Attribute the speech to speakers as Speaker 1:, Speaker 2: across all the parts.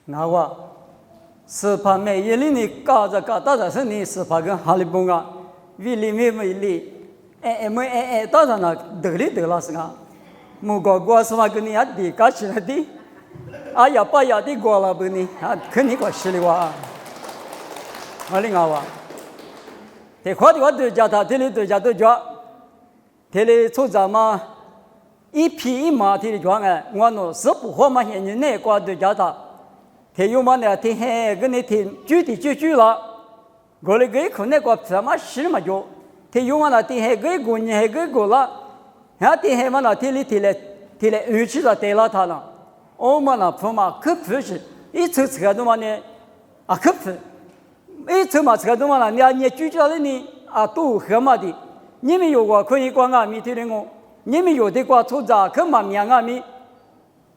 Speaker 1: 那我18每一里你搞着搞到的是你18个哈利崩啊，为里面为里，到着那得了是啊，木搞过是嘛跟你啊地搞起来的，啊呀把呀的过了不呢啊，肯定过实力哇，我领啊哇，这快的我都叫他，这里都叫都叫，这里出咱嘛。一匹一马蹄的状哎，我那是不好嘛？现在那挂都叫他，他有嘛呢？他还跟你听具体句了，我那个可那个什么事嘛就，他有嘛呢？他还个过年还个过了，他还嘛呢？他来语气了对了他了，我嘛呢不嘛可不是，一次这个东嘛呢啊可不，一次嘛这个东嘛呢，你句句了呢啊都很嘛的，你们有过可以讲啊，米听的我。你们有的话出杂可嘛面啊咪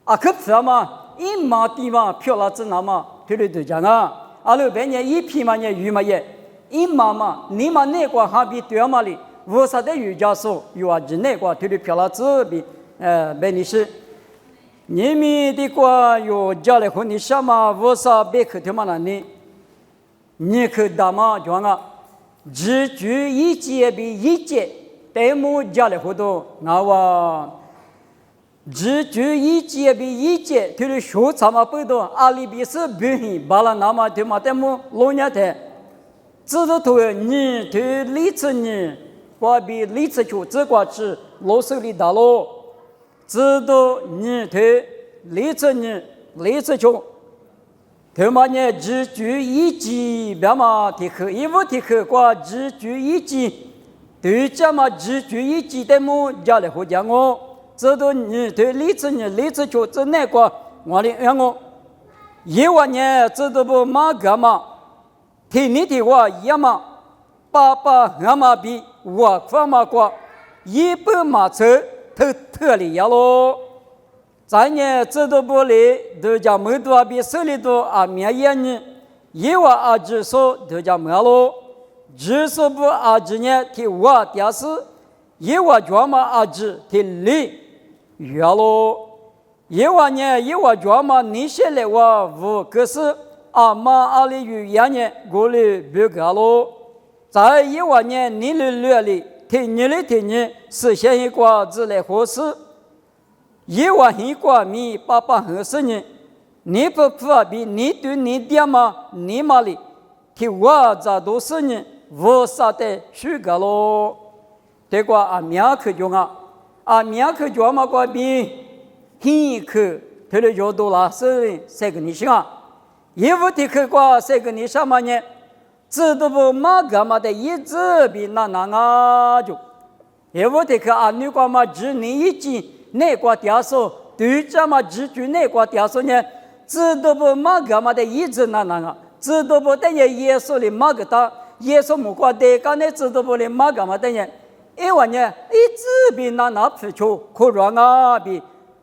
Speaker 1: 啊可漂嘛一马地嘛漂了子那嘛对对对讲啊阿拉别人一匹嘛也鱼嘛也一马嘛你嘛那个还比对嘛哩我啥的鱼家说有啊只那个对对漂了子比别你是你们的话有家里和你什么我啥别可对嘛那你可大嘛讲啊只举一节比一节对木家里活动，那我只举一节比一节，就是说什么不多，阿里比是不行，巴拉那么对嘛？对木老年的，知道头你对历次你，我比历次就只管是老手里打咯，知道你对历次你历次就，对嘛呢？只举一节，别嘛提克，一无提克，我只举一节。对家嘛，只举一记的么？家里会讲我，知道你对历次就只那个我的让我，一万年知道不嘛干嘛？听你的话一样嘛，爸俺嘛比我放嘛过，一百马车特里呀喽。咱呢知道不哩？都讲没多比手里多啊面眼呢，一万啊只说都讲没喽。只是不阿只呢，替我屌丝，一我专门阿只替你约喽。一我呢，一我专门你写来我无可是阿妈阿里语言呢，我里不干喽。在一我呢，你略里替你实现一个子来合适。一我一个米爸合适呢，你不比你对你爹嘛，你嘛里替我这都是呢。我啥的许个咯，这个啊苗可用啊苗可用嘛个比很可，他的角度啦是这个你想啊，一无的可个这个你什么呢？知道不嘛干嘛的一直比那啊就，一无的可啊你个嘛只你一斤那个点数，对着嘛只举那个点数呢，知道不嘛干嘛的一直那啊，知道不等于耶稣的嘛个他。耶稣木瓜的，刚才知道不哩？嘛干嘛的呢？因为呢，一直比那皮球可软啊，比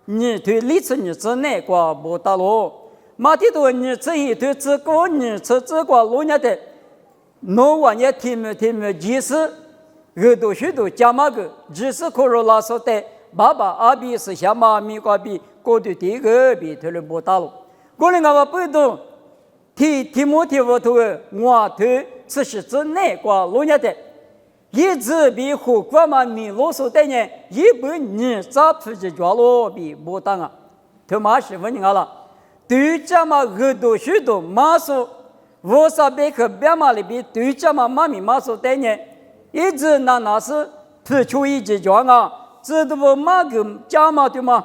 Speaker 1: 你对历次你之内个不大咯。马蒂多你这一对这个你这个老年的，那玩意听没，即使耳朵许多讲嘛个，即使可热拉说的，爸爸阿比是下妈咪个比，过对第一个比他的不大咯。过来我不懂，提摩提我头我头。这是指那个老年的，一直比火锅嘛米老手的呢，一般你咋出去抓了比不当啊？他妈是问你了，对家嘛耳朵许多马手，我啥别克别嘛里比对家嘛妈咪马手的呢，一直那是出去一直抓啊，知道不马个家嘛对吗？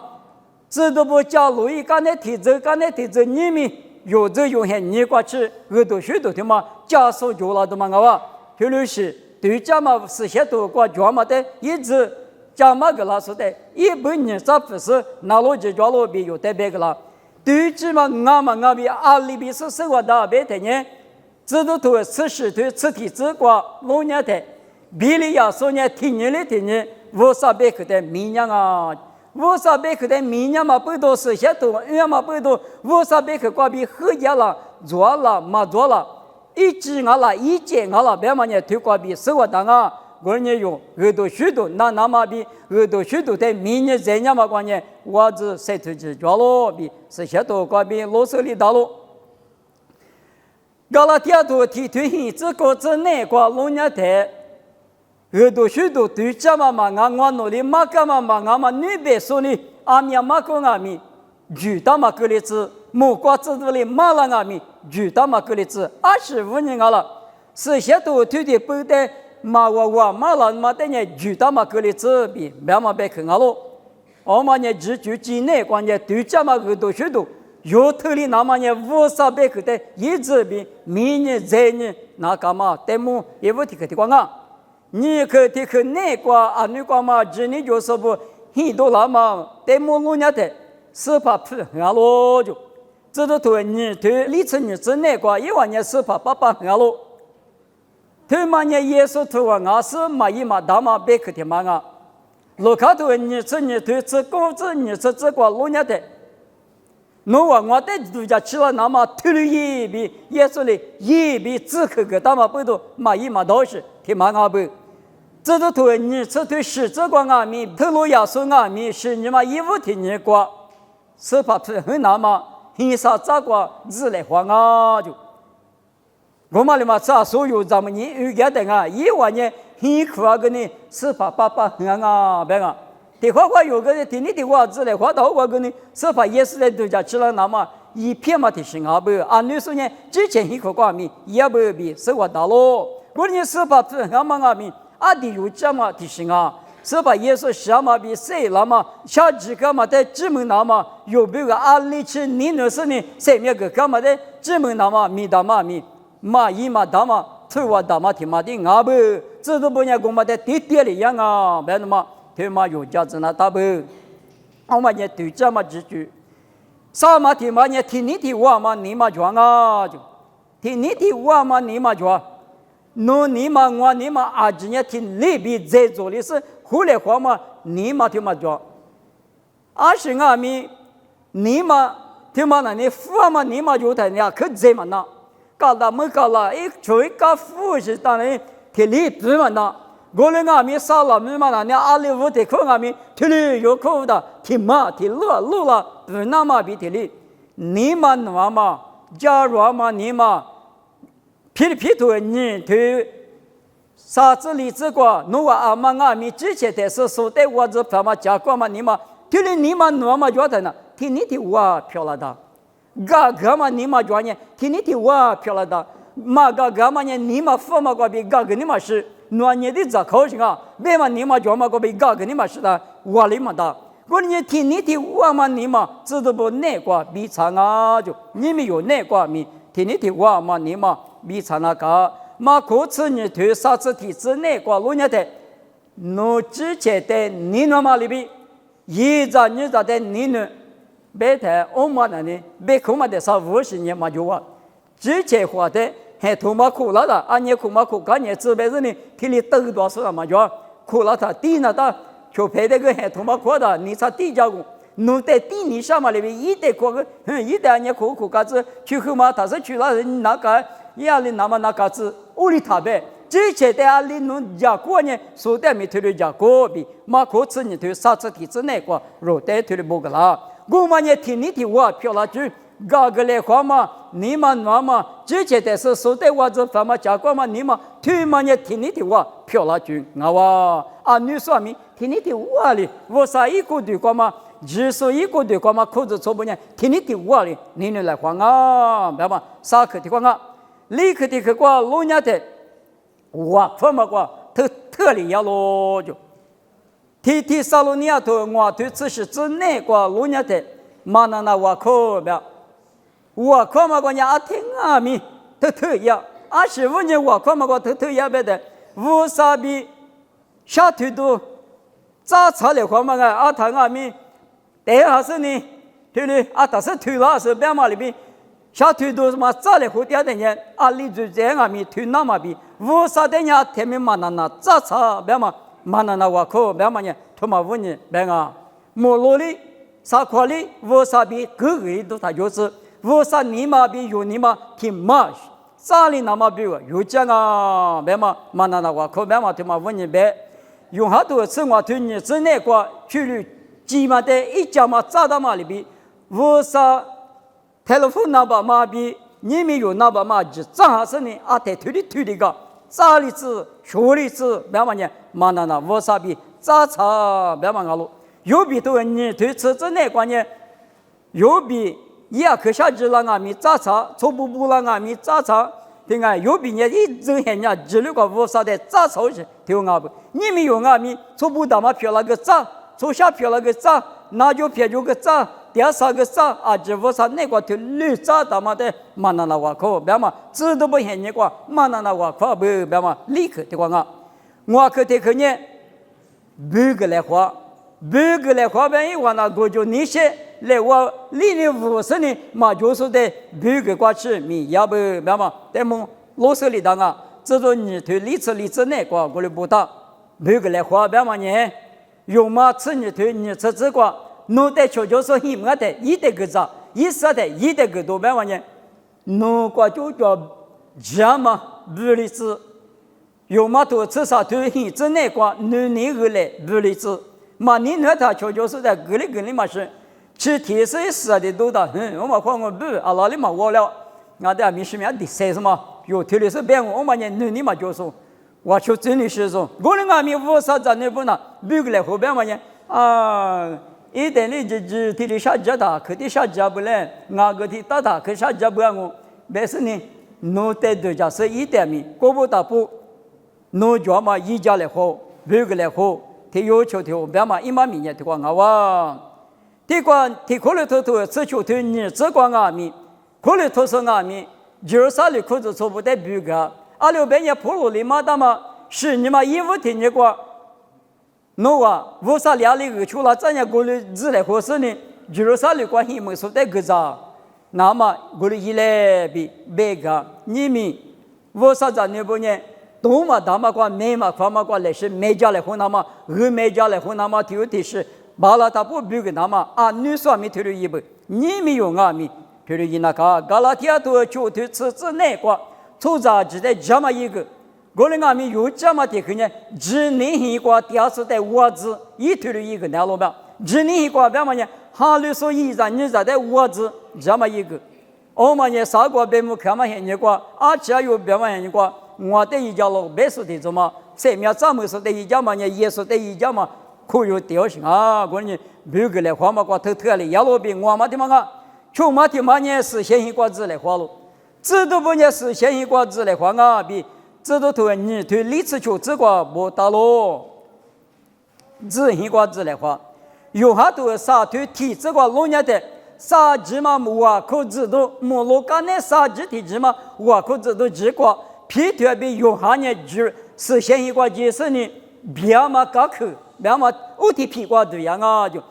Speaker 1: 知道不家路一刚才提着你们。有这有很你过去耳朵许多的嘛，加速就了的嘛啊，就是对家嘛是些多过专门的，一直家嘛个老说的，一般人咋不是那罗就抓罗比有特别个啦，对家嘛俺比阿里比是生活大别的呢，知道头吃体质过老年的，比例要说呢听年我啥别个的民样啊。我啥别克的明年嘛不多是些多，嘛不多，我啥别克挂比喝家了，做了嘛做了，一季了，别嘛呢推挂比生活当啊，我呢用耳朵许多，那嘛比耳朵许多的明年这样嘛关呢，我只谁出去做了比是些多挂比老手里打咯，嘎拉提亚多提推行这个这内瓜龙年台，很多许多对家嘛我努力马干嘛我女别说呢，阿米马公阿米，举大马格里子，木瓜子里马拉阿米，举大马格里子，25年了，是些多推的不得马拉马的呢，举大马格里子比别嘛别看了，我们呢只就境内关键对家嘛很多许多。有特里那么呢，50百克的一直比明年再年那干嘛？但么也不提个的光啊！你可提个内瓜啊，你干嘛？今年就是不很多那么，但么弄伢的18%很多就，这都对你对历次你之内瓜1万年1888很多，对嘛呢？耶稣对我俺是买一嘛大嘛百克的嘛啊，路卡对你对这工资你这瓜弄伢的。侬话我带度假去了，那么推了一笔，耶稣哩一笔只可个大马不多，买一马多是，挺蛮阿不。这都对你这对十字光阿米，特罗亚索阿米是你嘛衣服听你过，18%很那么，很少咋过日来花啊就。我嘛哩嘛咋所有咱们人有个的啊，1万年很苦啊个呢，1888很啊别个。的话有个天天的话之类话到话个呢，是把也是来度假去了，那么一片嘛的是啊不，按你说呢，之前一个瓜米也不比是话大咯，我呢是把俺们阿米阿的有这么的是啊，是把也是什么比谁那么下几个嘛的专门那么有别个阿里去你那是呢，谁面个干嘛的专门那么米大嘛米嘛一嘛大嘛，推话大嘛的嘛的啊不，这都不呢我们的地点里样啊，别那么。对嘛有价值那大不，我们也对这么几句，啥嘛听嘛也听你听我嘛你嘛讲啊就，听你听我嘛你嘛讲，侬你嘛我你嘛阿今也听里边在做的是后来话嘛你嘛听嘛讲，阿是阿咪你嘛听嘛那你父嘛你嘛就谈呀可在嘛那，搞了没搞了，一吹搞父是当然听里边嘛那。我们阿米少了，嘛那阿里乌的可阿米，提里有可的，提嘛提路了，不那么比提里，你嘛那么，假如嘛你嘛，皮头你对，啥子例子过，侬话阿妈阿米之前的是说的我这什么加过嘛你嘛，提里你嘛那么觉得呢？提你的我漂亮的，个嘛你嘛觉呢？提你的我漂亮的，嘛个嘛呢你嘛父嘛个比个你嘛是。那你的咋考试啊？为嘛你嘛叫嘛个被搞个你嘛是的，我哩嘛的。我你听你听我嘛你嘛，知道不？哪个比长啊？就你们有哪个咪？听你听我嘛你嘛比长那个，嘛可次你对啥子体质哪个路年的？侬之前的你那嘛里边，一咋你咋的你呢？别太我嘛那呢，别看嘛的啥50年嘛就话，之前话的。还他妈苦了的，俺也苦嘛苦，干也自白人呢，体力抖多少嘛叫苦了他，地那他就拍那个还他妈苦的，你才地家工，弄在地里上嘛里边一代苦个，一代俺也苦干子，去后嘛他是去了人那个，伢里那么那个子，屋里他呗，之前在俺里弄家过呢，说的没推的家过比，马可吃你推啥子体质那个，肉带推的不个啦，我们也听你听我飘了去。搞个来话嘛，你嘛那嘛，之前的是说的话子，什么加过嘛，你嘛推嘛也听你的话，漂了去，我哇，啊女说明听你的话哩，我啥一个对过嘛，只说一个对过嘛，口子错不呢，听你的话哩，你来话啊，明白啥课的话啊，立刻的去过老年的，我什么过特例要咯就，提萨罗尼亚头，我对此是之内过老年的，嘛那我可别。我看嘛个伢听阿米特呀，25年我看嘛个特呀别的，乌沙比下推都咋查来看嘛个阿谈阿米，但还是呢，对不对？啊，但是推了是别嘛里边，下推都嘛咋来回点的人，阿里就这阿米推那嘛比，乌沙的伢天面嘛那咋查别嘛那我看别嘛呢，他妈5年别啊，莫罗里啥块里乌沙比个个都他就是。我说你嘛比有你嘛挺嘛，咋里那么比我有讲啊？别嘛那我可别嘛他妈问你别，用好多次我对你之内个距离几嘛的一家嘛咋到嘛里边，我说 telephone number 嘛比你们有那么嘛就咋是呢？啊，得推的个，咋里子学里子，别嘛呢，嘛那我啥比咋查别嘛了，有比都你对此之内关键，有比也可下去了俺们咋查，错不了俺们咋查。对啊，有比你一整天呀，只那个我啥的咋操去，对啊不？你们有俺们错不到嘛票那个咋，错下票那个咋，那就票就个咋，第三个咋啊，这我啥那个就绿咋他妈的，嘛那我可别嘛，知都不嫌你个，嘛那我可不别嘛，立刻对吧？我可得可呢，不个来话，不个来话呗，我那个就那些。来我里面50年嘛，就是的别个过去，你要不别嘛？但么老手里当啊，这种你对历史那个过来不打，别个来话别嘛呢？用嘛吃你对你吃这个，弄得就是一么的，一的个啥，一啥的，一的个多别嘛呢？弄个就叫这嘛不理智，用嘛多吃啥对你这那个，你个来不理智，嘛你那他就是在个里嘛是。去提示是的都的，我们看我不啊哪里嘛我了，俺的没什么的谁什么，有提的是别我们呢你嘛就说，我就真的是说，我的俺们我啥子那不呢，别个来后边嘛呢啊，一点的就提的下家的，可的下家不来，俺个的大大可下家不让我，但是呢，弄得对家是一点米，过不大不，弄家嘛一家来后，别个来后，提要求提后边嘛一码米呢提光我哇。提管提可里头只求对你只管俺们，可里头是俺们，就是啥里可是错不得别个，阿六百年普罗里马达嘛，是你们义务听你过，侬啊，为啥两里个出了这样过来之类合适呢？就是啥里关系没说得个啥，那么过来一来比别个，你们为啥在那边呢？东嘛大嘛关，南嘛宽嘛关来是美家来混那么，美家来混那么，提是。巴拉达不比个那么啊，女说没推了一步，你没有啊没推了一那个，加拉提亚多就推此那个，出杂志的这么一个，我们俺们有这么的个呢，只能一个第二次的我子一推了一个那老板，只能一个别么呢，哈律说一让你在的我子这么一个，我们呢三个别么看嘛现一个，而且有别么现一个，我的一家老白说的怎么，前面咱们说的一家嘛呢，也说的一家嘛。可有调性啊！过年别个来花嘛，瓜偷偷的压路边我嘛的嘛个，穷嘛的嘛呢是先一瓜子来花了，这都不呢是先一瓜子来花啊！比这都头你对历史球这个不打咯，这一瓜子来花，有哈多啥对提这个老年的啥子嘛我可知道，莫罗干那啥子提子嘛我可知道这个，皮特别有哈呢就是先一瓜解释呢，别嘛搞口。别嘛，我提屁股对样啊就，后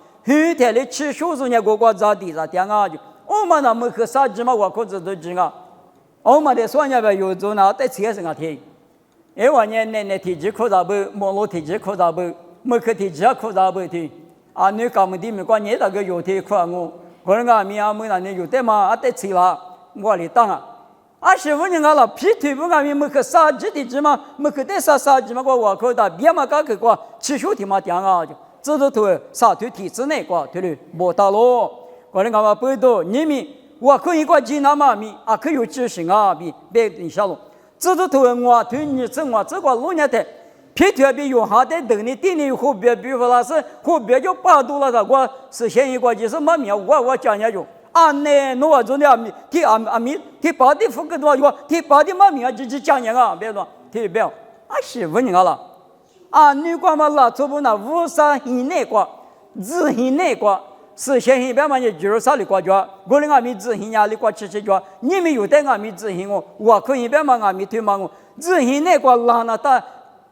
Speaker 1: 天的吃手术呢，我咋地咋地啊就，我们那么和啥子嘛，我可知道知啊，我们的酸呀呗，有做那在车上啊听，哎我呢那提起可咋不，莫罗提起可咋不，没去提起可咋不听，啊你干么的没关你那个有提可我，个人啊咪啊没那你有的嘛，啊在车啦，我里当啊。25年了，皮腿不俺们没去杀鸡的鸡嘛，没去得杀鸡嘛，我口的，别嘛搞去过，吃手提嘛点啊，就这都头杀腿体制内过，对了，没打咯。我们讲嘛不多，你们我可以过济南嘛咪，啊可有执行啊，比别等下咯。这都头我对你这我这个老年的，皮腿比有哈的等你店里后边，比如说那是后边就8度了的，我是先一个就是嘛咪，我讲下就。啊，那我做的米，提米，提把的付个多少？提把的嘛米啊，就讲年啊，别说提不要，15年了，啊，你管嘛啦，做不那53以内过，自以内过，是先一边嘛你就是啥的国家，我的俺们自行压力过7家，你们有的俺们自行我可以边嘛俺们推嘛我，自行内过拉那大。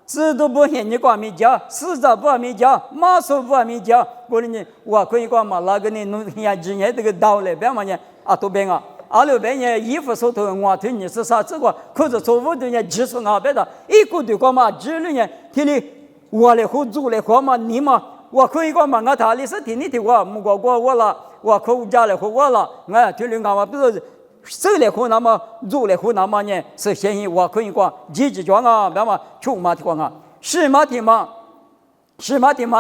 Speaker 1: 知都不嫌你管米家，实在不米家，马手不米家，我的呢，我可以管嘛，那个呢，农业今年这个道理别嘛呢，啊都变啊，2600年衣服手头我对你是啥这个，可是错误的呢，技术啊别的，一个对个嘛，16年听你我来合作来活嘛，你嘛，我可以管嘛，我他里是听你的话，没过我了，我客户家来和我了，我听你讲嘛，不是。手来喝那么，肉来喝那么呢？是现在我可以讲，几庄啊，别嘛，穷嘛的讲啊，是嘛的嘛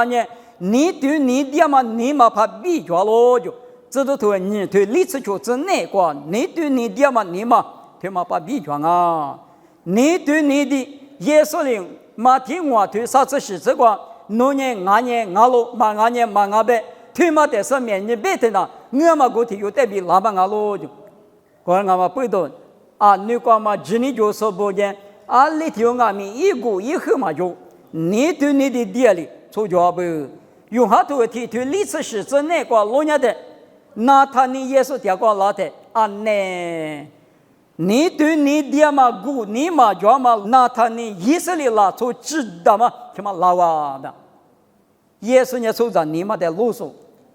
Speaker 1: 呢？你对你的嘛，你嘛怕比较咯就，这都对你对历史就真那个，你对你爹嘛你嘛，对嘛把比较啊，你对你的耶稣灵嘛听我对啥子是这个，农年2年2路嘛2年嘛2百，对嘛在上面你别的呢，我嘛过去有代表老板2路就，我嘛不懂啊，你讲嘛今年就说不见啊，里头我们一股一后嘛就，你对你的爹里出家不？用哈头提对历史是真那个老年的。那他你耶稣点过老的啊呢？你对你爹嘛姑你嘛家嘛，那他你以色列拉出知道吗？什么老啊的？耶稣呢手上你嘛在路上，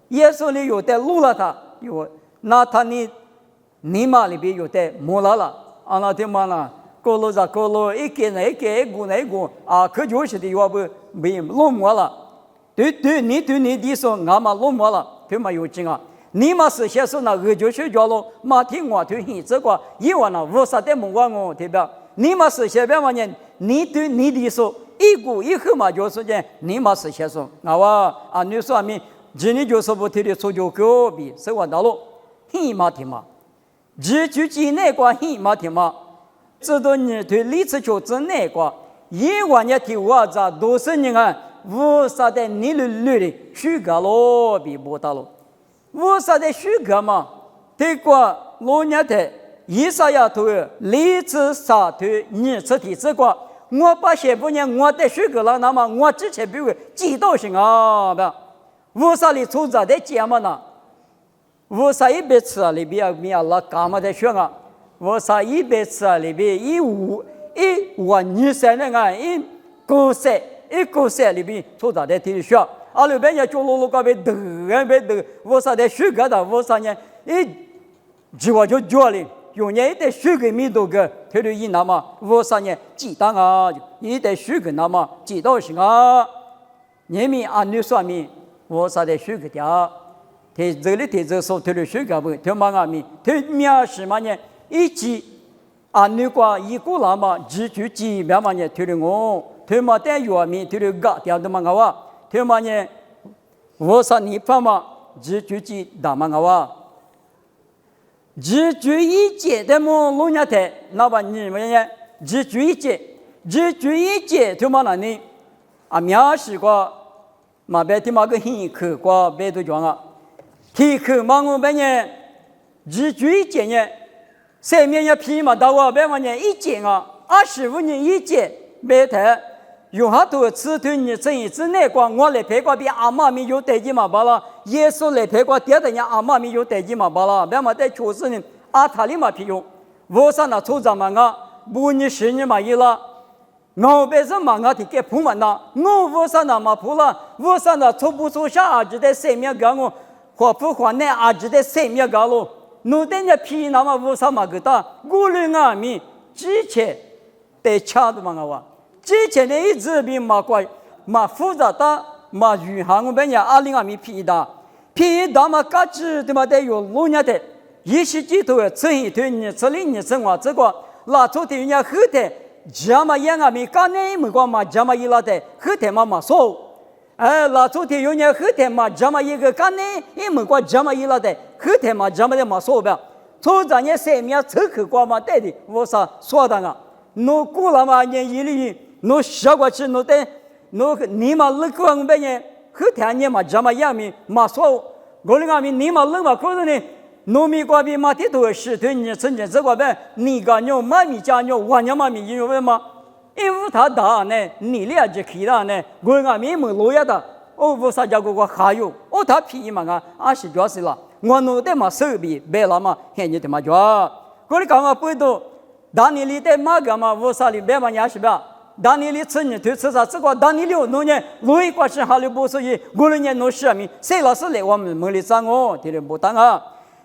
Speaker 1: 耶稣里有在路了他有，那他你嘛里边有在摸了，啊那天嘛呢，过路着过路，一个那个一个那个啊，可就是的要不没落寞了，对你的说俺嘛落寞了，对嘛有劲啊？你嘛是先说那就是叫了，嘛听我对你这个，以往那无啥的梦话我对吧？你嘛是先别嘛呢？你对你的说，一股一后嘛就是讲，你嘛是先说，我啊你说明，今年就是不提的说就隔壁，是我道路，你嘛听嘛，只就几那个你嘛听嘛，知道你对历史就真那个，以往呢听我这都是你看，无啥的你的虚假咯，比不到了。无啥的虚假嘛？这个老年的以赛亚图历史上图你这题这个，我把些不呢，我的虚假了，那么我之前比如几道性啊的，无啥的出在的节目呢？无啥一百次啊里边没有了干嘛的学啊？无啥一百次啊里边一万23人啊一个赛里边出在的题学。阿拉边也就路高边头，边头，我啥的水果的，我啥呢？计划就叫哩，用年一点水果米多个，他就一那么，我啥呢？鸡蛋啊，一点水果那么几道行啊？人民按你说明，我啥的水果的，他这里他这说他的水果不，他妈阿米，他面是嘛呢？一鸡按你说一个那么，鸡面嘛呢？他的我，他妈带药米，他的嘎掉的嘛我。听嘛呢？我说你爸妈只举起大嘛我，只举一节的么老年的，那么你们呢？只举一节，听嘛那呢？啊，面试过，嘛别听嘛个很可过，别都讲啊，很可嘛我们呢？只举一节呢，上面也批嘛到我别嘛呢一节啊，25年一节别谈。用哈多次对你这一次那个，我来陪过比阿妈咪有代志嘛罢了，耶稣来陪过第二年阿妈咪有代志嘛罢了，别嘛在确实呢，阿塔里嘛皮用，我上那出张嘛啊，不你10年嘛一了，我别是嘛啊的给铺嘛那，我上那嘛铺了，我上那出不出下阿只在生命高我，或不或那阿只在生命高喽，侬等下皮那么我上嘛个大，我来阿咪之前得掐的嘛我。之前的一直比嘛怪嘛复杂的嘛余杭我们也20米批的嘛嘎子的嘛得有6年的，20几头这一头你这里你生活这个拉出的人家后台加嘛1米干呢没光嘛加嘛一拉的后台嘛说，拉出的人家后台嘛加嘛一个干呢也没光加嘛一拉的后台嘛加嘛的嘛说吧，从咱家生命出口光嘛带的我说的啊，侬过了嘛年一里。侬下过去，侬得侬你嘛那个我们呢，后天你嘛这么样米嘛说，我那个米你嘛那么可能呢，农民瓜比嘛的多是对你曾经这个呗，你个牛妈咪家牛，我娘妈咪因为嘛，因为他大呢，你俩就去了呢，我那米没落下的，我啥家个还有，他便宜嘛是主要是了，我弄的嘛手臂白了嘛，现在的嘛叫，我的讲嘛不多，当你里的嘛个嘛，我啥里白嘛也是吧。当你的子女对吃啥？这个当你留农业，农业关系还留不所以，我们年农事民，谁老是来我们门里找我，这里不当啊。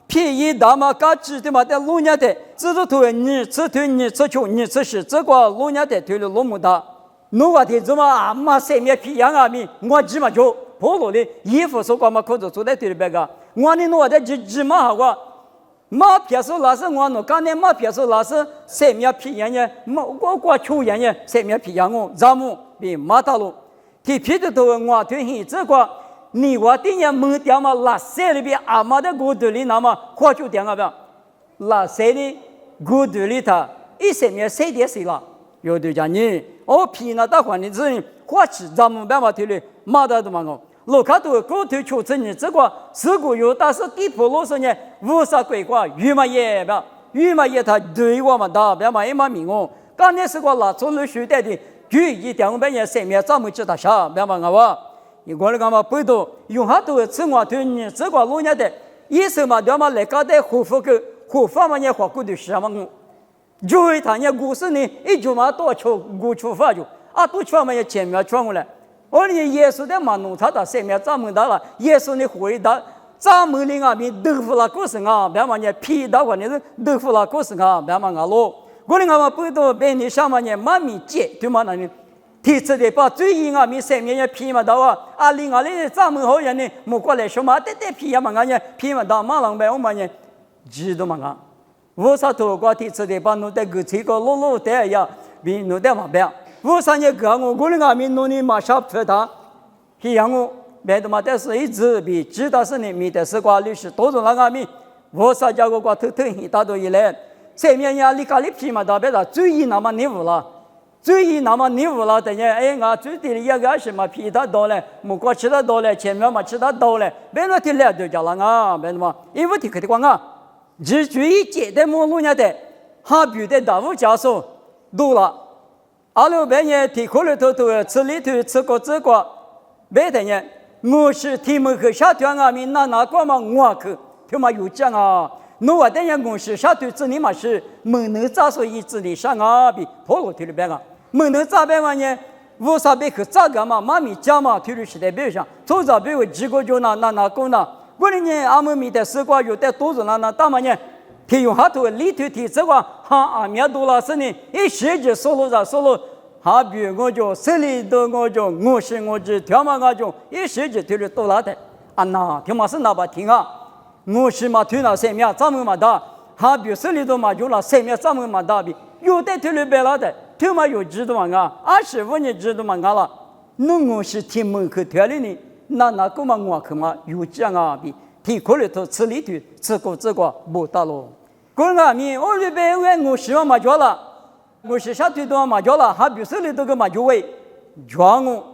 Speaker 1: 便宜大嘛，嘎子的嘛，在农业的，只是推你吃穷你吃是这个农业的推了那么大，农话的怎么啊嘛生面皮养啊米，我起码就破了的衣服说过嘛，可就做在对里边个，我的农话的起码好个。马撇手老是我弄，刚才马撇手老是生命皮养呢，我求养呢，生命皮养我，咱们比马大路，提皮的多我推行这个，你我的人没掉嘛，拉塞里边阿妈的骨头里那么花就掉啊不？拉塞里骨头里头一些面谁的谁了？有的讲你，我皮那大环的子女花起咱们办法提的，马达都嘛个。罗卡多骨头出子女这个事故有，但是地坡路上呢，无啥鬼话，鱼嘛也不，鱼嘛也他对我们大，别嘛也嘛明哦。刚才是个拉走路时代的，鱼一点我们也生命咱们知道啥，别嘛我。我哋讲嘛，背到用下都生活对你这个老年的，医生嘛，对嘛来搞的护肤个护肤嘛，也花过的什么？就会他呢，故事呢，一句嘛多出过出发就啊，多出嘛也前面传过来。我哋耶稣的嘛弄他到生命咱们到了，耶稣呢回答咱们的啊，面豆腐啦故事啊，别嘛呢皮到话呢是豆腐啦故事啊，别嘛啊咯。我哋讲嘛背到别你什么呢？妈咪接对嘛那呢？提出的把最近啊，面生命也批嘛到啊，啊，另外的咱们好人呢，莫过来说嘛，得批呀嘛，俺呢批嘛到马上呗，我们呢知道嘛啊，为啥透过提出的把弄得个这个老老的呀，比弄得嘛呗，为啥呢？个我的俺们弄的马上出他，这样我别的嘛，但是一直比知道是呢，没得是瓜律师多种那俺们，为啥叫我偷偷一大多一来，生命呀，你家里批嘛到别的，最近那么你无了。最近那么你无了的呢？哎，我最近一个什么皮他多嘞，木瓜吃的多嘞，前面嘛吃的多嘞，别说提来就叫了啊，别嘛，因为提可的光啊，只注意接的木路呢的，哈比的大夫教授多了，阿六别呢提可了头头吃里头吃过这个，别的呢，我是提门和下团啊，咪那个嘛我去，他妈有讲啊。我等下我是下头子你嘛是没能咋说一直的上啊比破过去了别个。没能咋办完呢？为啥别去咋个嘛？妈咪讲嘛，推的时代边上，早早别为几个就那个呢？我的呢，俺们没得时光有得多着那大嘛呢？提用下头里头提这个哈阿面多了是呢，一时就收入收入，哈比我就手里头我就我是我就条嘛我就一时就推的多了的。啊那听嘛是那把听啊，我是嘛推那生命咱们嘛大，哈比手里头嘛就那生命咱们嘛大比，有的推的白了的。他妈有知道嘛？啊，25年知道嘛？了，那我是听门口条里呢，那个嘛我去嘛有讲啊，比提可里头吃里头吃过这个不大咯。个人啊，咪我这边我希望嘛叫了，我是下推动嘛叫了，还比手里头个嘛就会叫我，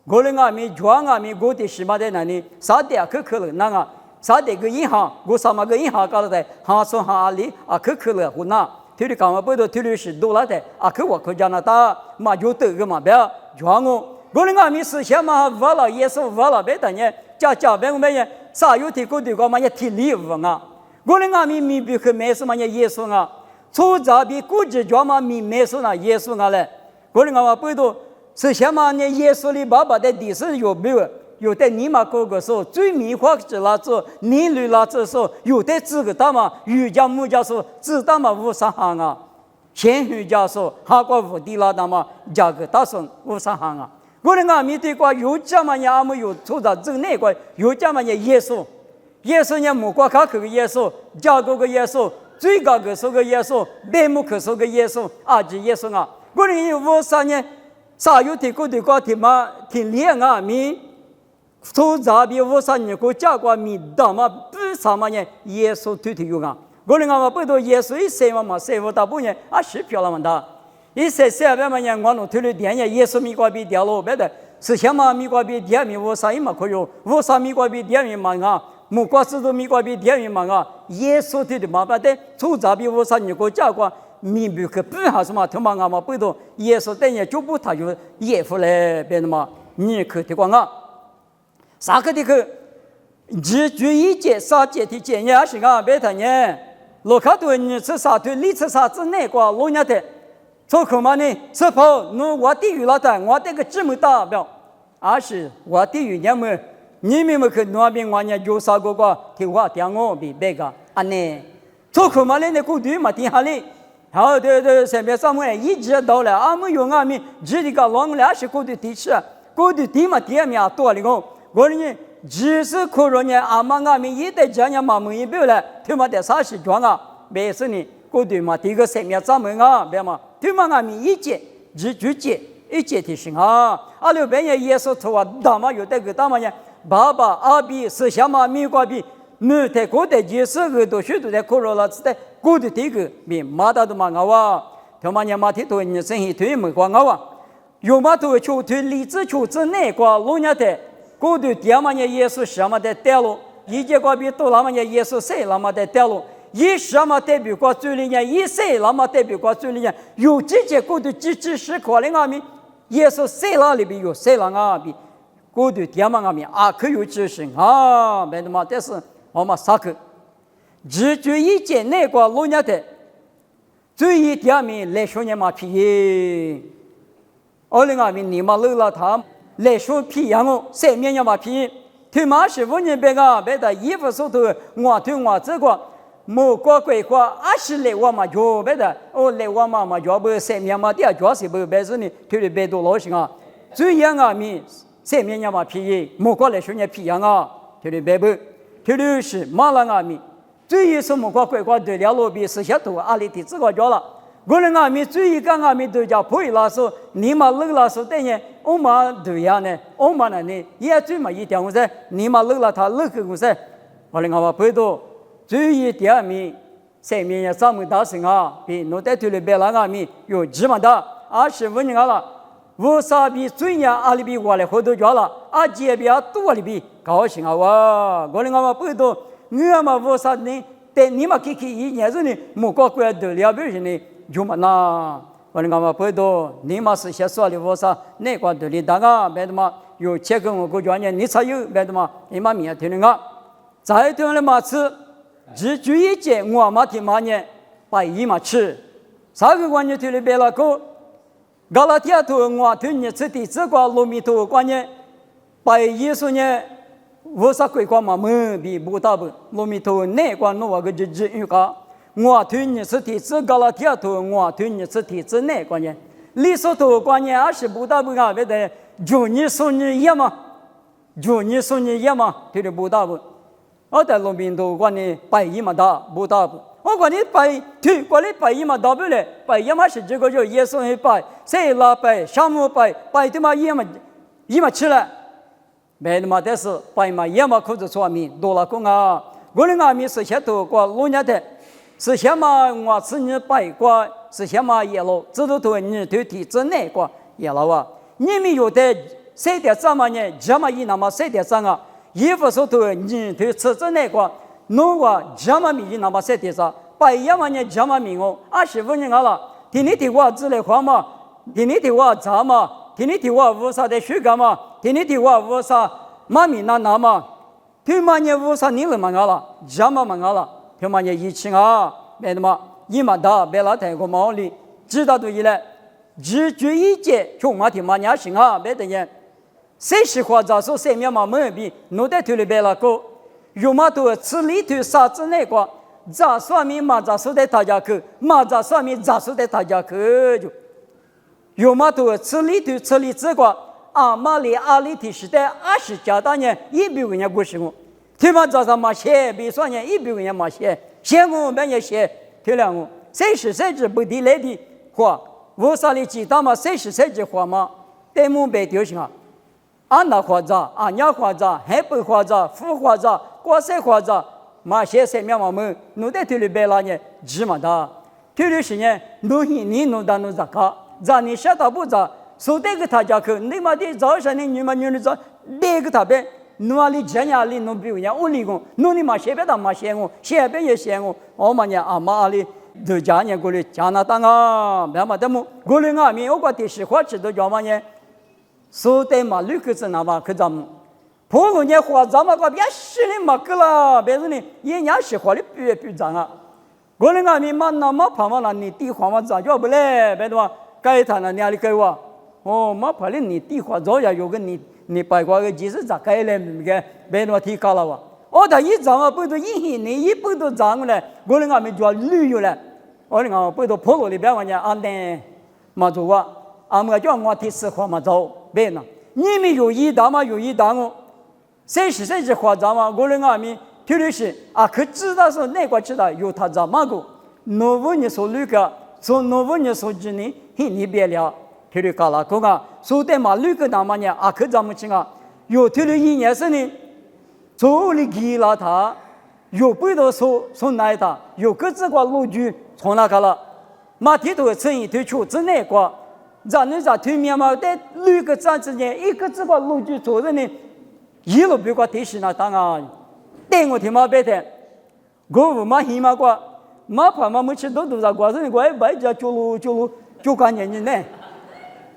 Speaker 1: 个人啊咪叫啊咪我的西马在那里，啥的去了那个，啥的个银行，我什么个银行搞的，行说行里啊去了湖南。提的干嘛不都提的是多了的啊？可我可加拿大嘛就得个嘛别叫我的俺们事先嘛完了也是完了别等呢，加别我们也啥有提过的个嘛也提礼物啊！我的俺们没必去买什么也耶稣啊，出这比估计叫嘛没买什么耶稣啊嘞！我的俺们不都事先嘛呢耶稣的爸爸的地是有没有？有的你嘛哥哥说最迷惑是那做你女那做说有的这个大嘛瑜伽木家说知道嘛无啥行啊，前瑜伽说哈过无地拉大嘛价格大son无啥行啊。我的俺们对过有家嘛也没有出到这那个有家嘛也耶稣也木瓜卡个耶稣，价格个耶稣，最高个说个耶稣，白木可说个耶稣，阿吉耶稣啊。我的有无啥呢？啥有提过的个提嘛提连啊咪。出这边我啥人国家国民大嘛不啥嘛呢？耶稣推推用啊！我的俺们不都耶稣一生嘛生活大半年啊是漂亮嘛的，一生边嘛呢我弄推了电呢耶稣米瓜比掉了别的，是前嘛米瓜比电米我啥也没可用，我啥米瓜比电米嘛啊，木瓜子都米瓜比电米嘛啊，耶稣推的嘛不的，出这边我啥人国家国民不可不还是嘛，他妈俺们不都耶稣等于就不他就耶夫来别的嘛，你可听光啊！啥个的去？只注意节啥节的节也是啊，别谈呢。罗卡多你吃啥对，你吃啥子那个老年的，做什么呢？吃跑，我的鱼老大，我这个这么大表，而是我的鱼你们去那边我呢就啥个听话听我比别个安呢？做什么呢？那个对嘛听下来，好对，身边上面一直到了，俺们用俺们自己个老两是过的地吃，过的地嘛地面多了个。我呢，只是可能呢，阿妈俺们一代讲呢，嘛没一表了，他妈的啥事装啊？没事呢，过对嘛，这个生命咱们啊，别嘛，他妈俺们一节，一节提醒啊，阿六边也是头啊，大嘛有这个大嘛呢，爸爸阿比是什么米瓜比你在过的解释个都许多的可罗了子的过的这个比马达都嘛啊他妈年马提多你生意推没光啊有嘛都求推理智求之内瓜路亚的过的第二嘛年耶稣什么的掉落一节瓜比多那么年耶稣谁那么的掉落以什么代表过最里面以谁那么代表过最里面有这些过的机制是可能啊咪耶稣谁那里边有谁那啊比过的第二嘛咪啊可有知识啊没得嘛但是我们啥个只就一件那个路亚的最一点咪来说你嘛皮二零二零你嘛漏了他来说皮样哦谁面要嘛皮他妈是5年别个别的衣服手头我对我这个某个规划20来万嘛就别的哦来万嘛就不谁面嘛的就是不别是你推的别多老行啊最样啊咪谁面要嘛皮某个来说你皮样啊推的别不推的是马浪啊咪最一什么个规划对了路比是些多阿里的这个叫了我人啊咪最一个啊咪都叫配拉说你嘛漏了说等于我嘛对呀呢我嘛呢也最嘛一点我说你嘛漏了他漏个我说我人啊配多最一点咪谁面也咱们大声啊比侬在推的别人啊咪有几么大25年了我啥比最年阿里比我来好多叫了这边多里比高兴啊我人啊配多你嘛我啥呢但你嘛去一年子呢莫搞怪得了不是呢就嘛那我们嘛不多你嘛是些说的我啥那个得里大个别的嘛有切跟我国家呢你才有别的嘛你嘛面听那个再听了嘛吃只注意节我嘛听嘛呢把一嘛吃啥个关键听了别了个加拉提亚头我听你吃的这个罗米头关键把耶稣呢我啥规划嘛没比不大不罗米头那个那个就预告我推你是体质加拉提亚头我推你是体质那关键历史头关键20不大不啊别的就你说你也嘛就你说你也嘛推的不大不我在罗米头关键百亿嘛大不大不我管你推管你百亿嘛大不了百亿嘛是这个就耶稣一百谁拉百项目百的嘛一嘛吃了别的嘛但是百嘛也嘛口子说明多了公啊我的阿米是些头过路年的是些嘛我是你百过是些嘛也了这都对你对体质那个也了啊你们有的谁的怎么呢这么一那么谁的怎啊衣服说对你对吃这那个弄个这么米那么谁的啥百也嘛呢这么米哦25年了听你的话之类话嘛听你的话咋嘛听你的话无啥的虚干嘛听你的话无啥妈咪那嘛听嘛呢无啥你了嘛了这么嘛了听嘛呢疫情啊别的嘛一嘛大别拉太过毛利知道对了只觉一节从嘛听嘛呢行啊别的人谁是话咋说谁面嘛没比侬在推里别了个有嘛多吃里头啥子那个咋说明嘛咋说的大家去嘛咋说明咋说的大家去就有嘛多吃里头吃里这个马里阿里提时代20家大年100个人过生活听嘛早上嘛写比说年100个人嘛写我半夜写听了我谁是谁只不地来的话我啥里知道嘛谁是谁只话嘛对目被丢行啊那话咋娘话咋还不话咋副话咋过谁话咋嘛写谁面嘛么侬在推里边啦呢只嘛的推里是呢侬你侬当侬咋个咋你晓得不咋说这个他家去你嘛的早上你嘛你咋这个他边侬啊里这样里侬比如讲我里公侬你嘛写别的嘛写我写别也写我嘛呢嘛里就家呢过来加拿大啊别嘛的么过来啊面我个的是话知道叫嘛呢说的嘛旅客是那嘛可咱们普通人话咱们个别是的嘛个啦别是呢也伢是话的别脏啊过来啊面嘛那么怕嘛那你地话嘛咋叫不来别的嘛该他那哪里给我嘛怕了你地话早呀有个你白瓜个几十咋该来个别的嘛提高了哇他一脏啊不都一你一不都脏了过来啊面就旅游了我那不都普通里边嘛呢的嘛做啊们叫我提实话嘛走别呢你们有一打嘛有一打我谁是话咱嘛我那面特别是可知道说那个知道有他怎么个诺问你说那个说诺问你说今年你别了特别搞了个说的嘛那个那么呢可咱们听啊有推了一年是呢，做了给了他，有背到送来他，有个这个路据从那个了，马蹄头生意推出之内个，让人家推面嘛，在六个站之间，一个这个路据做的呢，一路别个提醒了当啊，带我听嘛别的，我嘛起嘛个，嘛怕嘛没吃多多少个，是我白家就干年呢，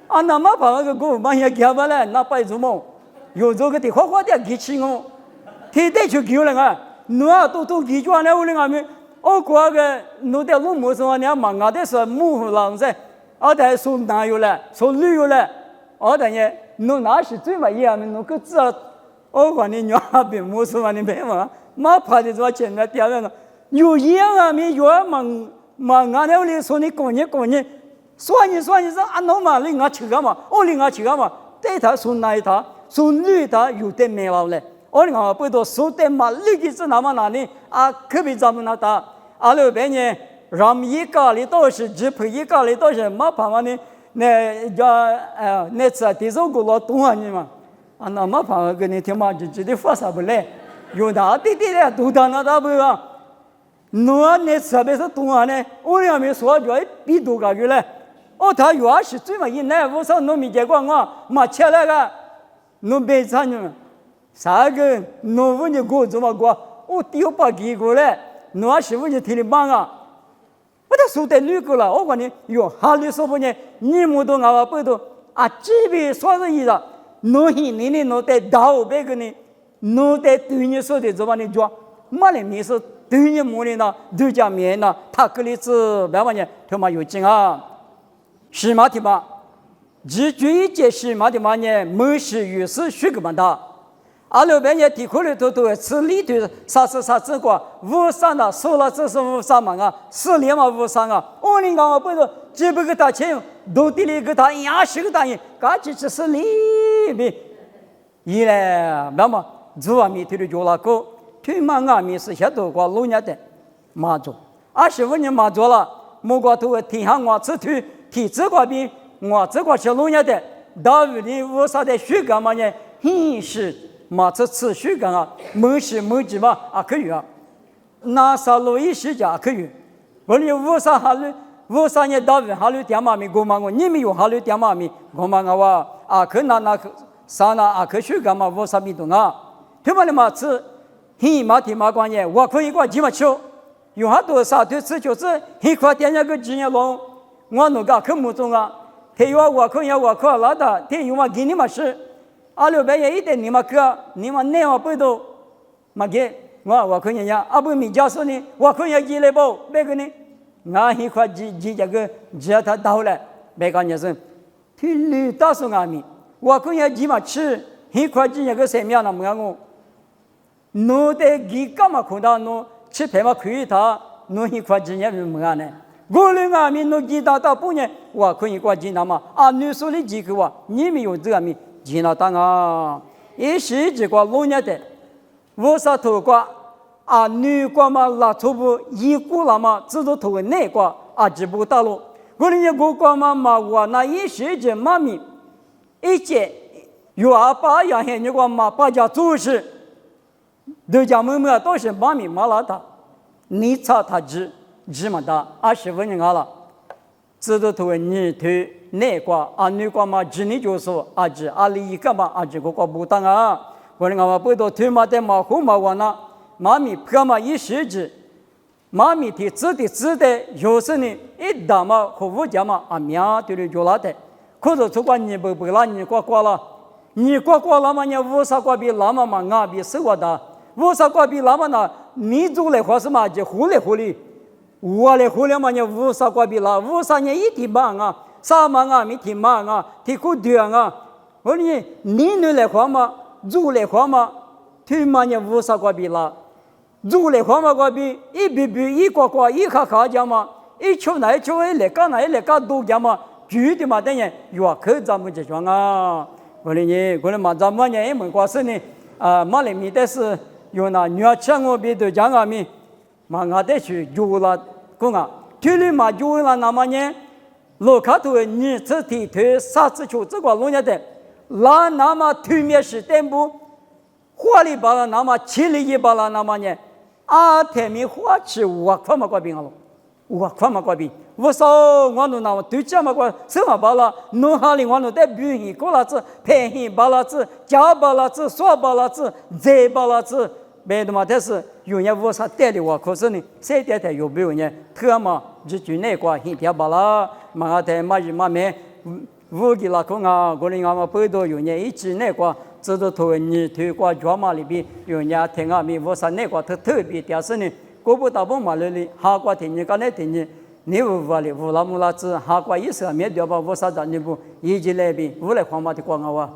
Speaker 1: 啊那嘛怕那个我嘛也给不来，那白做梦，有这个的花的给吃我，天天就给了啊，那都给住了我了俺我过个弄点路没说你忙啊的是木狼噻，我在说哪有了，说旅游了，我等下弄哪是最嘛一样的弄个字，我管你鸟别没说你别嘛，嘛怕的说前面第二个，有一样啊，没有忙啊的我哩说你过年，算你是按老嘛，你俺吃个嘛，我哩俺吃个嘛，对他说哪一他，说旅他有点没了嘞，我哩俺不多说点嘛，旅的是哪么哪里啊，可别咱们那打。阿拉别人让一家里都是只陪一家里都是没办法呢，那次第三个老东啊你嘛，啊那没办法跟你听嘛就得发啥不来，有哪地的都当那大不啊，那次别是东啊呢，我俩没说就比多个月嘞，他原是最嘛一来我上农民结果我嘛吃那个，农别产呢，啥个农夫你过怎么过，我丢把几个嘞。我媳妇就听你忙啊，我都说的旅个了，我讲你哟，哈里说不呢？你们都俺不都啊？这边说是意思，侬你侬在道别个呢，侬在对你说的怎么你做？没人没说对你么的呢？对家面呢？他个里子别问你，他妈有劲啊！是嘛的嘛？只注意这是嘛的嘛呢？没事有事学个嘛的。阿拉边也提过来都吃里头啥个无伤的，说了这是无伤嘛啊，4年嘛无伤啊。我哩讲我不是只不过他钱，都地里给他20个大人，赶紧去是里边，伊嘞，那么主要米头的叫那个，推嘛啊米是下头个老年的马祖，25年马祖了，莫个头天下我只推提这个边，我这个是老年的，到底无啥的血干嘛呢？很是。马这次续干啊，没事没几嘛啊可以啊，那啥路一时间可以，我哩无啥哈路，无啥年到位哈路点嘛咪过嘛我，你们有哈路点嘛咪过嘛我哇啊可那啥那啊可续干嘛无啥咪动啊，对嘛哩嘛吃，嘿嘛提嘛关键，我可以过几嘛吃，有好多啥对吃就是很快点那个几年long，我那个可没中啊，他有我可以老的，他有嘛给你嘛是。阿拉边也一点你们哥，你们那么不都，嘛给我可以呀，阿不米家说呢，我可以进来不？别个呢，俺一块几这个只要他到了，别个也是，听你打算俺们，我可以几嘛吃，一块几这个什么样的么样我，侬得几干嘛看到侬吃饭嘛可以他，侬一块几也是么样呢？我哩俺们侬几到半年，我可以过几那么，啊，你说的几个哇，你们有这个咪？见了当啊，一时这个老年的，我啥头个啊，女个嘛拉出不一股了嘛，只都头个那个啊，只不过大路，我哩我个嘛我那一时这妈咪，一节有200样些你个嘛把家做事，都家妹都是妈咪拉他，你查他只么大25年了，只都头个你头。那个啊，女个嘛，今年就说啊，这阿里一个嘛，啊这个不当啊，我哩我不到推嘛的嘛后嘛完了，妈咪拍嘛一时子，妈咪的指的，有时呢一打嘛和我家嘛啊面对了就拉的，可是这个你不啦，你刮了嘛，你无啥个比那么嘛啊比手个的，无啥个比那么那，你做来或是嘛就糊里，我来糊了嘛，你无啥个比那，无啥你一点忙啊。啥嘛啊，没听嘛啊，听过对啊，我哩你来话嘛，做来话嘛，听嘛你无啥个比啦，做来话嘛个比一比一个一卡讲嘛，一抽来来个都讲嘛，具体嘛等于要可咱们这种啊，我哩嘛咱们呢，门关是呢啊，嘛里面的是有那女儿抢我比都讲啊咪，嘛俺得去有了讲啊，听哩嘛有了那么呢。老卡头你这天头啥子球这个老年的拉那么推面是登不，花里巴拉那么七里一巴拉那么呢，天米花吃我快嘛怪病了，我快嘛怪病，我说我那么对这么怪什么巴拉，弄哈里我那在表现过了子，配现巴拉子，加巴拉子，说巴拉子，再巴拉子。别的嘛，但是有人我啥带的我，可是呢，谁带的有没有呢？特嘛，就那个很漂巴拉，嘛的嘛日嘛没，我给那个啊，个人啊嘛不多有人一直那个，知道头你推过专门里边有人听啊咪我啥那个特别，但是呢，过不到不嘛里，哈过听你刚才听你，你无法哩，无那么拉子哈过意思没掉吧？我啥子你不一直来边，无来黄马的光啊哇。